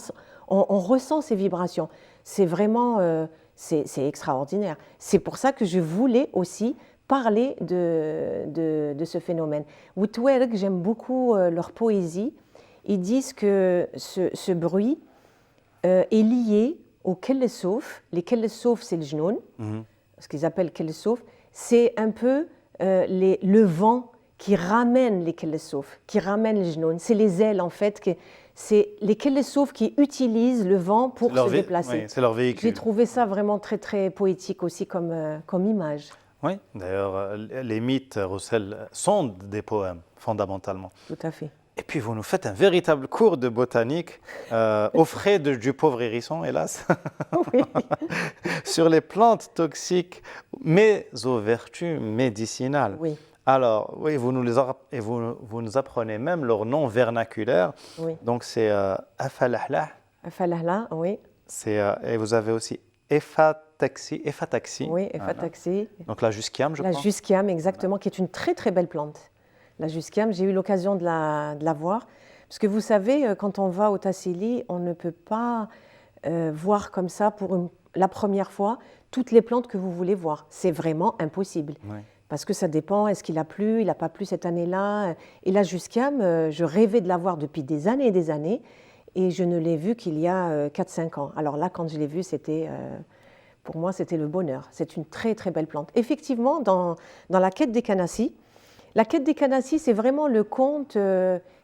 On ressent ces vibrations. C'est vraiment c'est extraordinaire. C'est pour ça que je voulais aussi parler de ce phénomène. Woutouerg, j'aime beaucoup leur poésie. Ils disent que ce bruit est lié au Kellesouf. Les Kellesouf, c'est le Jnoun, ce qu'ils appellent Kellesouf. C'est un peu le vent qui ramène les Kellesouf, qui ramène les Jnoun. C'est les ailes, en fait. C'est les Kellesouf qui utilisent le vent pour se déplacer. Oui, c'est leur véhicule. J'ai trouvé ça vraiment très, très poétique aussi comme image. Oui, d'ailleurs, les mythes, Roussel, sont des poèmes, fondamentalement. Tout à fait. Et puis, vous nous faites un véritable cours de botanique, aux frais du pauvre hérisson, hélas, Oui. sur les plantes toxiques, mais aux vertus médicinales. Oui. Alors, oui, vous nous apprenez même leur nom vernaculaire. Oui. Donc, c'est Afalahlah. Falahla, oui. Et vous avez aussi Effataxi. Oui, Voilà. Effataxi. Donc, la jusquiame, je La crois. jusquiame, exactement, qui est une très très belle plante. La jusquiame, j'ai eu l'occasion de la voir. Parce que vous savez, quand on va au Tassili, on ne peut pas voir comme ça pour la première fois toutes les plantes que vous voulez voir. C'est vraiment impossible. Oui. Parce que ça dépend, est-ce qu'il a plu, il n'a pas plu cette année-là. Et la jusquiame, je rêvais de la voir depuis des années et des années. Et je ne l'ai vue qu'il y a 4-5 ans. Alors là, quand je l'ai vue, pour moi, c'était le bonheur. C'est une très très belle plante. Effectivement, dans la quête des Canassis, la quête des Canassis, c'est vraiment le conte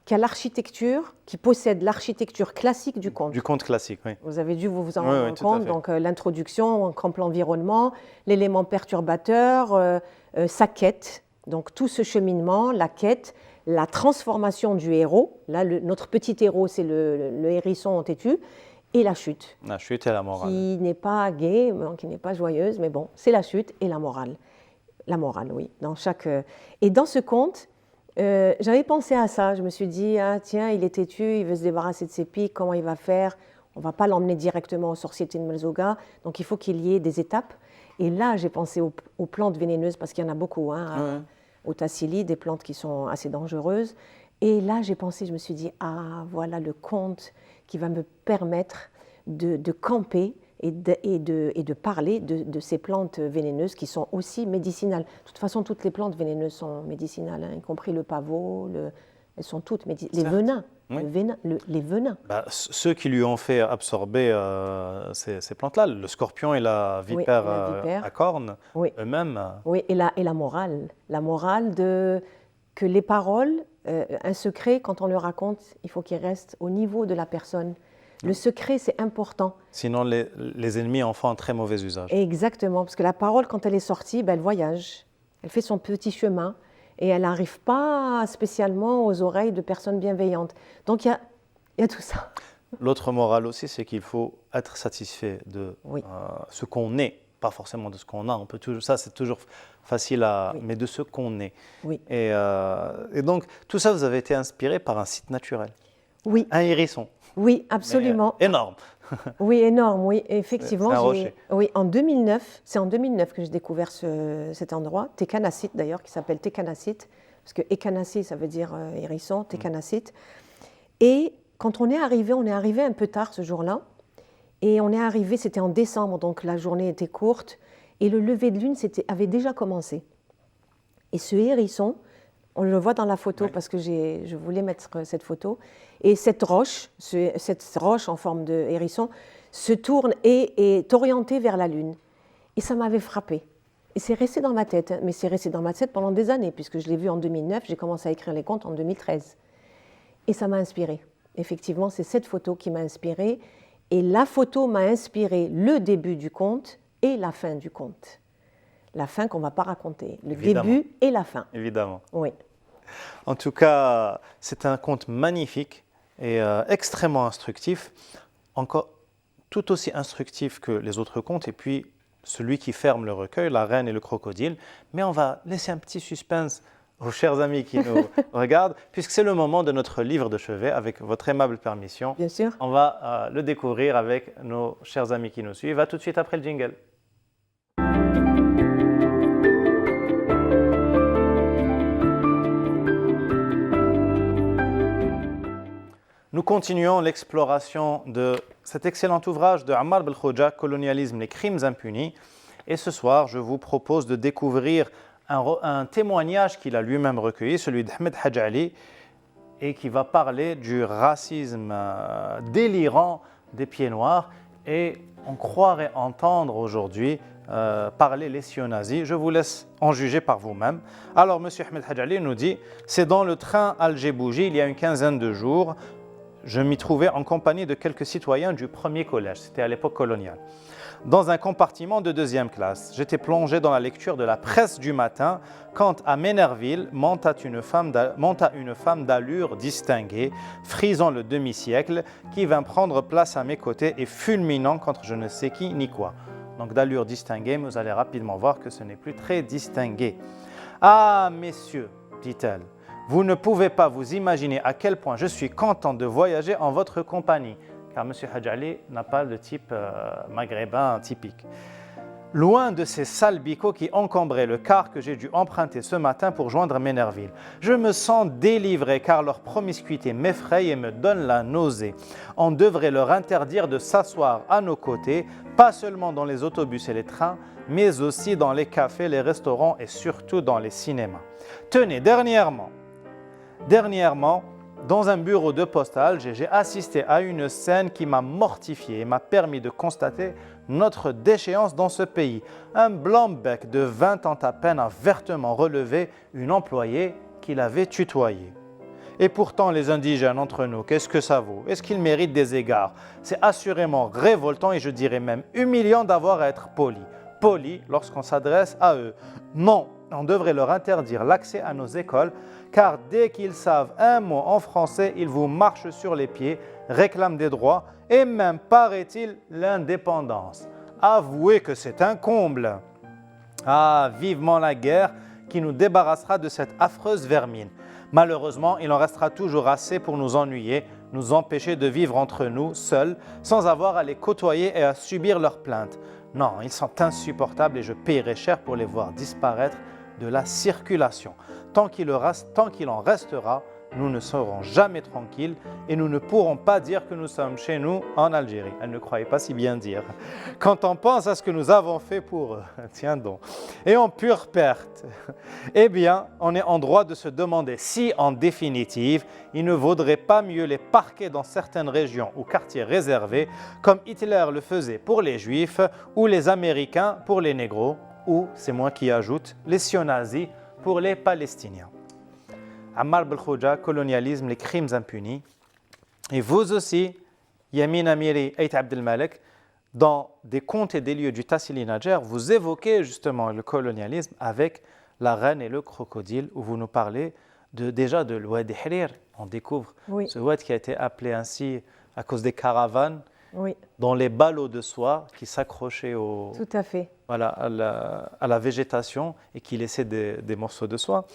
qui a l'architecture, qui possède l'architecture classique du conte. Du conte classique, oui. Vous avez dû vous en Oui, oui, rendre tout à compte. fait. Donc l'introduction, camp l'environnement, l'élément perturbateur, sa quête. Donc tout ce cheminement, la quête, la transformation du héros. Là, notre petit héros, c'est le hérisson têtu. Et la chute, La chute et la morale. qui n'est pas gaie, qui n'est pas joyeuse, mais bon, c'est la chute et la morale. La morale, oui. Et dans ce conte, j'avais pensé à ça. Je me suis dit, ah tiens, il est têtu, il veut se débarrasser de ses pics, comment il va faire? On ne va pas l'emmener directement aux sorciers de Melzoga, donc il faut qu'il y ait des étapes. Et là, j'ai pensé aux plantes vénéneuses, parce qu'il y en a beaucoup, hein, au Tassili, des plantes qui sont assez dangereuses. Et là, je me suis dit, ah, voilà le conte qui va me permettre de camper et de parler de ces plantes vénéneuses qui sont aussi médicinales. De toute façon, toutes les plantes vénéneuses sont médicinales, hein, y compris le pavot, elles sont toutes médicinales. Les venins, Oui. les venins. Bah, ceux qui lui ont fait absorber ces plantes-là, le scorpion et la vipère, la vipère. à cornes, Oui. eux-mêmes. Oui, et la morale. La morale que les paroles, un secret, quand on le raconte, il faut qu'il reste au niveau de la personne. Le secret, c'est important. Sinon, les ennemis en font un très mauvais usage. Exactement, parce que la parole, quand elle est sortie, elle voyage. Elle fait son petit chemin et elle n'arrive pas spécialement aux oreilles de personnes bienveillantes. Donc, il y a tout ça. L'autre morale aussi, c'est qu'il faut être satisfait de ce qu'on est, pas forcément de ce qu'on a. On peut toujours, ça, c'est toujours facile mais de ce qu'on est. Oui. Et donc, tout ça, vous avez été inspiré par un site naturel. Oui. Un hérisson. Oui, absolument. Mais, énorme. Oui, énorme, oui. Effectivement, C'est un rocher. Oui, en 2009, c'est en 2009 que j'ai découvert cet endroit, Tekanassit d'ailleurs, qui s'appelle Tekanassit, parce que Ekanassi, ça veut dire hérisson, Tekanassit. Et quand on est arrivé un peu tard ce jour-là, et on est arrivé, c'était en décembre, donc la journée était courte, et le lever de lune avait déjà commencé. Et ce hérisson, on le voit dans la photo parce que je voulais mettre cette photo. Et cette roche en forme de hérisson, se tourne et est orientée vers la Lune. Et ça m'avait frappée. Et c'est resté dans ma tête, mais c'est resté dans ma tête pendant des années, puisque je l'ai vu en 2009, j'ai commencé à écrire les contes en 2013. Et ça m'a inspirée. effectivement, c'est cette photo qui m'a inspirée. Et la photo m'a inspiré le début du conte et la fin du conte. La fin qu'on ne va pas raconter, le début et la fin. Évidemment. Oui. En tout cas, c'est un conte magnifique et extrêmement instructif, encore tout aussi instructif que les autres contes, et puis celui qui ferme le recueil, La Reine et le Crocodile. Mais on va laisser un petit suspense aux chers amis qui nous regardent, puisque c'est le moment de notre livre de chevet, avec votre aimable permission. Bien sûr. On va le découvrir avec nos chers amis qui nous suivent. À tout de suite après le jingle. Nous continuons l'exploration de cet excellent ouvrage de Ammar Belkhoja, Colonialisme, les crimes impunis. Et ce soir, je vous propose de découvrir un témoignage qu'il a lui-même recueilli, celui d'Ahmed Hadj Ali, et qui va parler du racisme délirant des pieds noirs. Et on croirait entendre aujourd'hui parler les sionazis. Je vous laisse en juger par vous-même. Alors, M. Ahmed Hadj Ali nous dit « C'est dans le train Alger-Bougie, il y a une quinzaine de jours. Je m'y trouvais en compagnie de quelques citoyens du premier collège. C'était à l'époque coloniale. Dans un compartiment de deuxième classe. J'étais plongé dans la lecture de la presse du matin quand à Ménerville monta une femme d'allure distinguée, frisant le demi-siècle, qui vint prendre place à mes côtés et fulminant contre je ne sais qui ni quoi. Donc d'allure distinguée, mais vous allez rapidement voir que ce n'est plus très distingué. « Ah, messieurs, dit-elle, vous ne pouvez pas vous imaginer à quel point je suis content de voyager en votre compagnie. » Car M. Hadj Ali n'a pas le type maghrébin typique. Loin de ces salbicaux qui encombraient le car que j'ai dû emprunter ce matin pour joindre Ménerville. Je me sens délivré car leur promiscuité m'effraie et me donne la nausée. On devrait leur interdire de s'asseoir à nos côtés, pas seulement dans les autobus et les trains, mais aussi dans les cafés, les restaurants et surtout dans les cinémas. Tenez, dernièrement, dans un bureau de poste à Alger, j'ai assisté à une scène qui m'a mortifié et m'a permis de constater notre déchéance dans ce pays. Un blanc-bec de 20 ans à peine a vertement relevé une employée qu'il avait tutoyée. Et pourtant, les indigènes entre nous, qu'est-ce que ça vaut? Est-ce qu'ils méritent des égards? C'est assurément révoltant et je dirais même humiliant d'avoir à être poli. Poli lorsqu'on s'adresse à eux. Non, on devrait leur interdire l'accès à nos écoles, car dès qu'ils savent un mot en français, ils vous marchent sur les pieds, réclament des droits et même, paraît-il, l'indépendance. Avouez que c'est un comble. Ah, vivement la guerre qui nous débarrassera de cette affreuse vermine. Malheureusement, il en restera toujours assez pour nous ennuyer, nous empêcher de vivre entre nous, seuls, sans avoir à les côtoyer et à subir leurs plaintes. Non, ils sont insupportables et je paierai cher pour les voir disparaître de la circulation. Tant qu'il en restera, nous ne serons jamais tranquilles et nous ne pourrons pas dire que nous sommes chez nous en Algérie. Elle ne croyait pas si bien dire. Quand on pense à ce que nous avons fait pour eux, tiens donc, et en pure perte, eh bien, on est en droit de se demander si, en définitive, il ne vaudrait pas mieux les parquer dans certaines régions ou quartiers réservés, comme Hitler le faisait pour les Juifs ou les Américains pour les Négros, ou, c'est moi qui ajoute, les sionazis pour les Palestiniens. Ammar Belkhoja, Colonialisme, les crimes impunis. Et vous aussi, Yamin Amiri et Abdelmalek, dans des contes et des lieux du Tassili Nadjer, vous évoquez justement le colonialisme avec La Reine et le Crocodile, où vous nous parlez déjà de l'Oued Hrir. On découvre ce oued qui a été appelé ainsi à cause des caravanes, dans les ballots de soie qui s'accrochaient Tout à fait. Voilà, à la végétation et qui laissaient des morceaux de soie.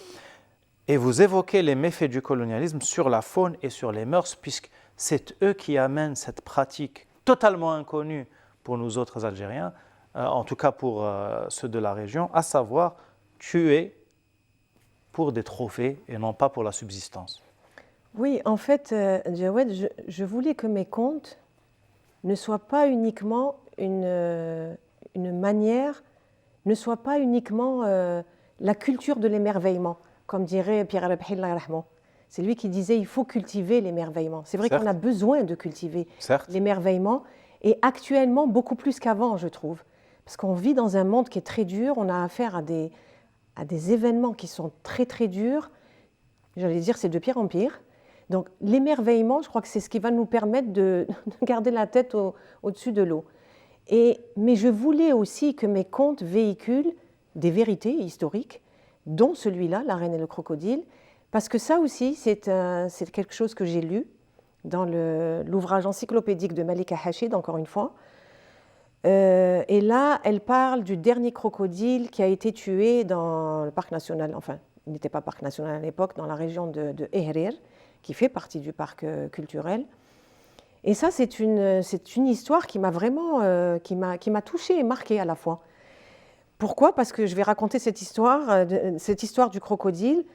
Et vous évoquez les méfaits du colonialisme sur la faune et sur les mœurs, puisque c'est eux qui amènent cette pratique totalement inconnue pour nous autres Algériens, en tout cas pour ceux de la région, à savoir tuer pour des trophées et non pas pour la subsistance. Oui, en fait, Jawed, je voulais que mes contes ne soient pas uniquement une manière, ne soient pas uniquement la culture de l'émerveillement. Comme dirait Pierre Rabhi, c'est lui qui disait il faut cultiver l'émerveillement. C'est vrai qu'on a besoin de cultiver l'émerveillement, et actuellement beaucoup plus qu'avant, je trouve. Parce qu'on vit dans un monde qui est très dur, on a affaire à des événements qui sont très très durs. J'allais dire c'est de pire en pire. Donc l'émerveillement, je crois que c'est ce qui va nous permettre de garder la tête au-dessus de l'eau. Mais je voulais aussi que mes contes véhiculent des vérités historiques, dont celui-là, La Reine et le Crocodile, parce que ça aussi, c'est quelque chose que j'ai lu dans l'ouvrage encyclopédique de Malika Hachid, encore une fois. Et là, elle parle du dernier crocodile qui a été tué dans le parc national, enfin, il n'était pas parc national à l'époque, dans la région de Ehrir, qui fait partie du parc culturel. Et ça, c'est une histoire qui m'a vraiment qui m'a touchée et marquée à la fois. Pourquoi? Parce que je vais raconter cette histoire du crocodile.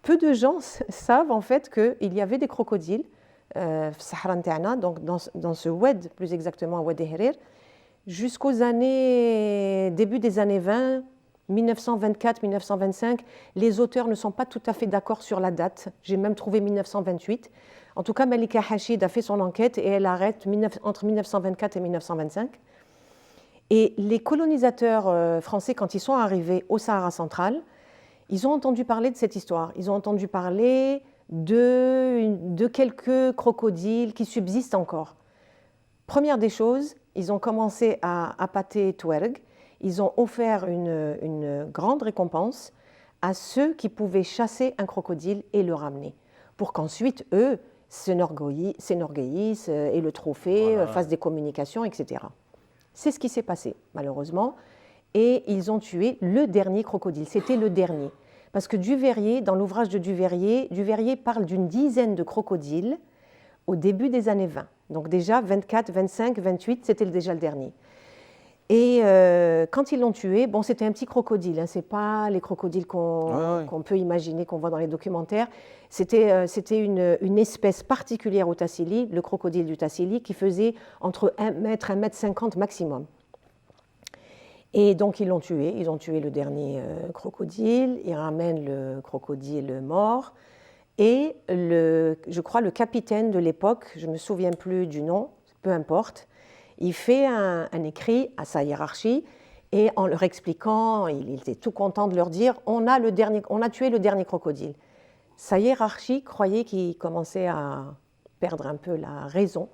Peu de gens savent en fait qu'il y avait des crocodiles, Sahara Nta'na, donc dans ce oued, plus exactement à Oued Ehrir, jusqu'aux début des années 20, 1924-1925. Les auteurs ne sont pas tout à fait d'accord sur la date. J'ai même trouvé 1928. En tout cas, Malika Hachid a fait son enquête et elle arrête entre 1924 et 1925. Et les colonisateurs français, quand ils sont arrivés au Sahara central, ils ont entendu parler de cette histoire. Ils ont entendu parler de quelques crocodiles qui subsistent encore. Première des choses, ils ont commencé à appâter Touareg. Ils ont offert une grande récompense à ceux qui pouvaient chasser un crocodile et le ramener, pour qu'ensuite, eux, s'enorgueillissent et le trophée, fassent des communications, etc. C'est ce qui s'est passé, malheureusement. Et ils ont tué le dernier crocodile. C'était le dernier. Parce que Duveyrier, dans l'ouvrage de Duveyrier parle d'une dizaine de crocodiles au début des années 20. Donc déjà, 24, 25, 28, c'était déjà le dernier. Et quand ils l'ont tué, bon, c'était un petit crocodile, hein, ce n'est pas les crocodiles qu'on peut imaginer, qu'on voit dans les documentaires. C'était une espèce particulière au Tassili, le crocodile du Tassili, qui faisait entre 1 mètre, 1 mètre 50 maximum. Et donc ils l'ont tué, ils ont tué le dernier crocodile, ils ramènent le crocodile mort, et je crois le capitaine de l'époque, je ne me souviens plus du nom, peu importe, il fait un écrit à sa hiérarchie, et en leur expliquant, il était tout content de leur dire on a tué le dernier crocodile. Sa hiérarchie croyait qu'il commençait à perdre un peu la raison,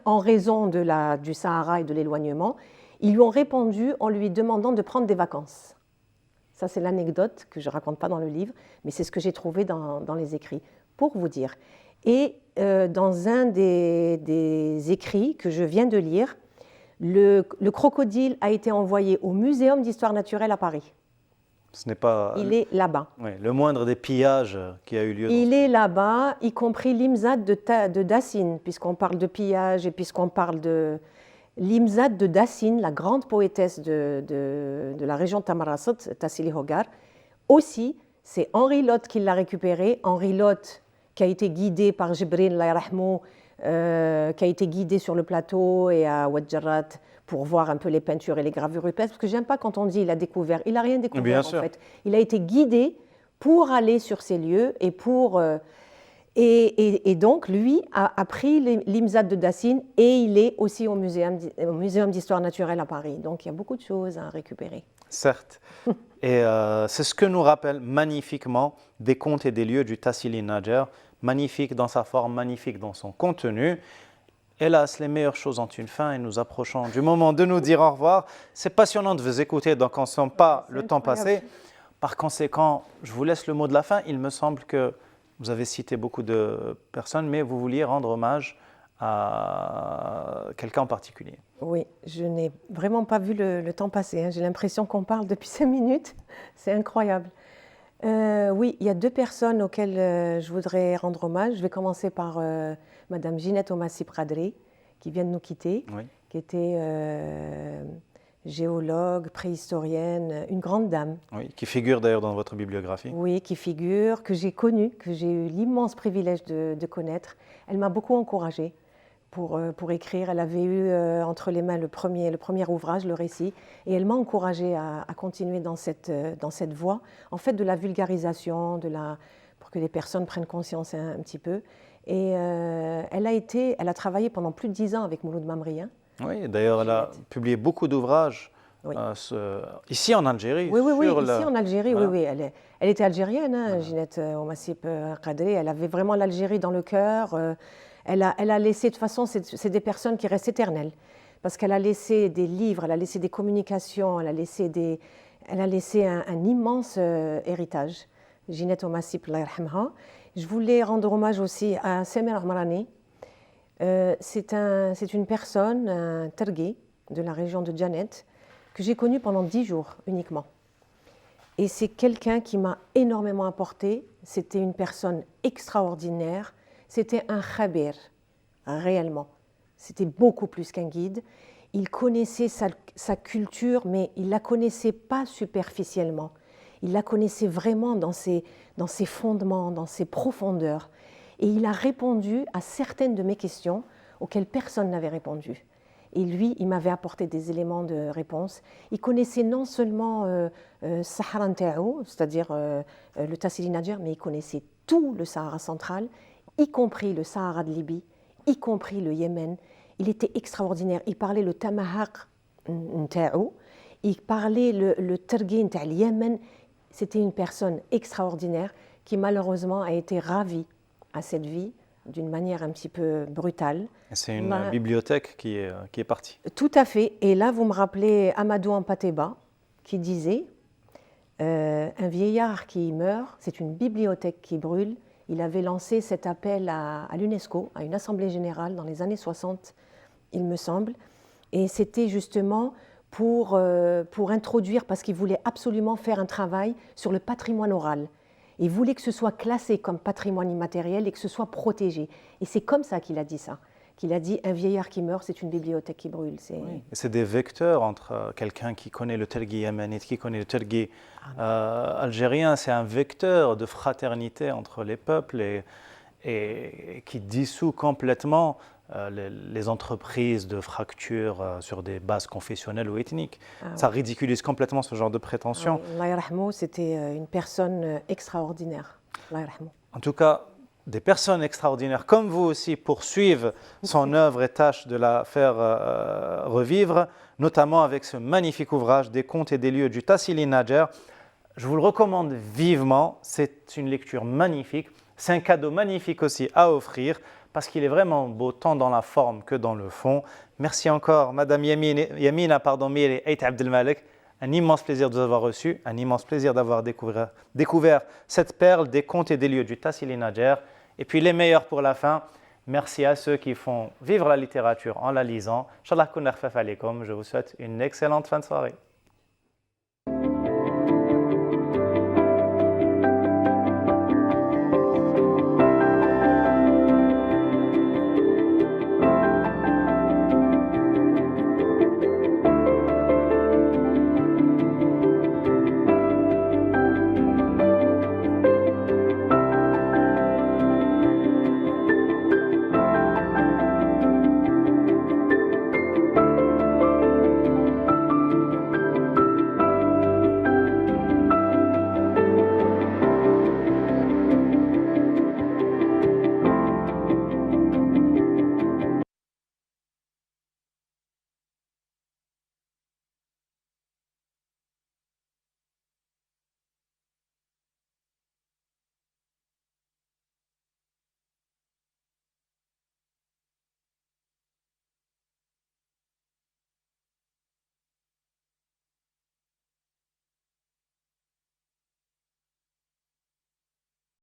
en raison du Sahara et de l'éloignement. Ils lui ont répondu en lui demandant de prendre des vacances. Ça, c'est l'anecdote que je ne raconte pas dans le livre, mais c'est ce que j'ai trouvé dans les écrits, pour vous dire. Et dans un des écrits que je viens de lire, le crocodile a été envoyé au Muséum d'histoire naturelle à Paris. Ce n'est pas... Il est là-bas. Oui, le moindre des pillages qui a eu lieu. Il est là-bas, y compris l'Imzad de Dassine, puisqu'on parle de pillage et puisqu'on parle de... L'Imzad de Dassine, la grande poétesse de la région de Tamarasot, Tassili Hogar, aussi, c'est Henri Lotte qui l'a récupéré. Henri Lotte, qui a été guidé par Jibril Layrahmou, qui a été guidé sur le plateau et à Oued Jarrat pour voir un peu les peintures et les gravures rupestres, parce que j'aime pas quand on dit il a découvert, il n'a rien découvert. Bien en sûr. fait. Il a été guidé pour aller sur ces lieux et pour... Et donc, lui a pris l'Imzad de Dassine et il est aussi au Muséum d'histoire naturelle à Paris. Donc, il y a beaucoup de choses à récupérer. Certes. Et c'est ce que nous rappelle magnifiquement des contes et des lieux du Tassili Najer, magnifique dans sa forme, magnifique dans son contenu. Hélas, les meilleures choses ont une fin et nous approchons du moment de nous dire au revoir. C'est passionnant de vous écouter, donc on ne sent pas le temps passé. Par conséquent, je vous laisse le mot de la fin. Il me semble que vous avez cité beaucoup de personnes, mais vous vouliez rendre hommage à quelqu'un en particulier. Oui, je n'ai vraiment pas vu le temps passer. Hein. J'ai l'impression qu'on parle depuis 5 minutes. C'est incroyable. Oui, il y a 2 personnes auxquelles je voudrais rendre hommage. Je vais commencer par Madame Ginette Omassi Pradri, qui vient de nous quitter, Oui. qui était géologue, préhistorienne, une grande dame. Oui, qui figure d'ailleurs dans votre bibliographie. Oui, qui figure, que j'ai connue, que j'ai eu l'immense privilège de connaître. Elle m'a beaucoup encouragée pour écrire. Elle avait eu entre les mains le premier ouvrage, le récit, et elle m'a encouragée à continuer dans cette voie, en fait, de la vulgarisation, pour que les personnes prennent conscience un petit peu. Et elle a travaillé pendant plus de 10 ans avec Mouloud Mamri. Hein. Oui, d'ailleurs, elle a publié beaucoup d'ouvrages Oui. ici en Algérie. Oui, ici en Algérie, voilà. oui. Elle était algérienne, hein, Voilà. Ginette Oumassip Kadri. Elle avait vraiment l'Algérie dans le cœur. Elle a laissé, de toute façon, c'est des personnes qui restent éternelles. Parce qu'elle a laissé des livres, elle a laissé des communications, elle a laissé un immense héritage. Ginette Oumassip, Allah yarhamha. Je voulais rendre hommage aussi à Samir Marani. C'est une personne, un tergué de la région de Djanet, que j'ai connu pendant 10 jours uniquement. Et c'est quelqu'un qui m'a énormément apporté. C'était une personne extraordinaire. C'était un khabir, réellement. C'était beaucoup plus qu'un guide. Il connaissait sa culture, mais il ne la connaissait pas superficiellement. Il la connaissait vraiment dans ses fondements, dans ses profondeurs. Et il a répondu à certaines de mes questions auxquelles personne n'avait répondu. Et lui, il m'avait apporté des éléments de réponse. Il connaissait non seulement Sahara Ntaou, c'est-à-dire le Tassili Nadjer, mais il connaissait tout le Sahara central, y compris le Sahara de Libye, y compris le Yémen. Il était extraordinaire. Il parlait le Tamahaq Ntaou, il parlait le Tergui Nta le Yémen. C'était une personne extraordinaire qui malheureusement a été ravie à cette vie d'une manière un petit peu brutale. C'est une bibliothèque qui est partie. Tout à fait. Et là, vous me rappelez Amadou Ampateba qui disait un vieillard qui meurt, c'est une bibliothèque qui brûle. Il avait lancé cet appel à l'UNESCO, à une assemblée générale dans les années 60, il me semble. Et c'était justement pour introduire, parce qu'il voulait absolument faire un travail sur le patrimoine oral. Il voulait que ce soit classé comme patrimoine immatériel et que ce soit protégé. Et c'est comme ça qu'il a dit ça. Qu'il a dit un vieillard qui meurt, c'est une bibliothèque qui brûle. C'est des vecteurs entre quelqu'un qui connaît le Telgui yéménite, qui connaît le Telgui algérien. C'est un vecteur de fraternité entre les peuples et qui dissout complètement les entreprises de fracture sur des bases confessionnelles ou ethniques. Ça ridiculise complètement ce genre de prétention. Allah yarhamou, c'était une personne extraordinaire. Allah yarhamou. En tout cas, des personnes extraordinaires comme vous aussi poursuivent son œuvre et tâchent de la faire revivre, notamment avec ce magnifique ouvrage des contes et des lieux du Tassili Nadjer. Je vous le recommande vivement, c'est une lecture magnifique, c'est un cadeau magnifique aussi à offrir parce qu'il est vraiment beau tant dans la forme que dans le fond. Merci encore Madame Yamina Mir Ait Abdelmalek. Un immense plaisir de vous avoir reçu, un immense plaisir d'avoir découvert cette perle des contes et des lieux du Tassili Nadjer. Et puis les meilleurs pour la fin, merci à ceux qui font vivre la littérature en la lisant. Inch'Allah kun khfaf alaykoum. Je vous souhaite une excellente fin de soirée.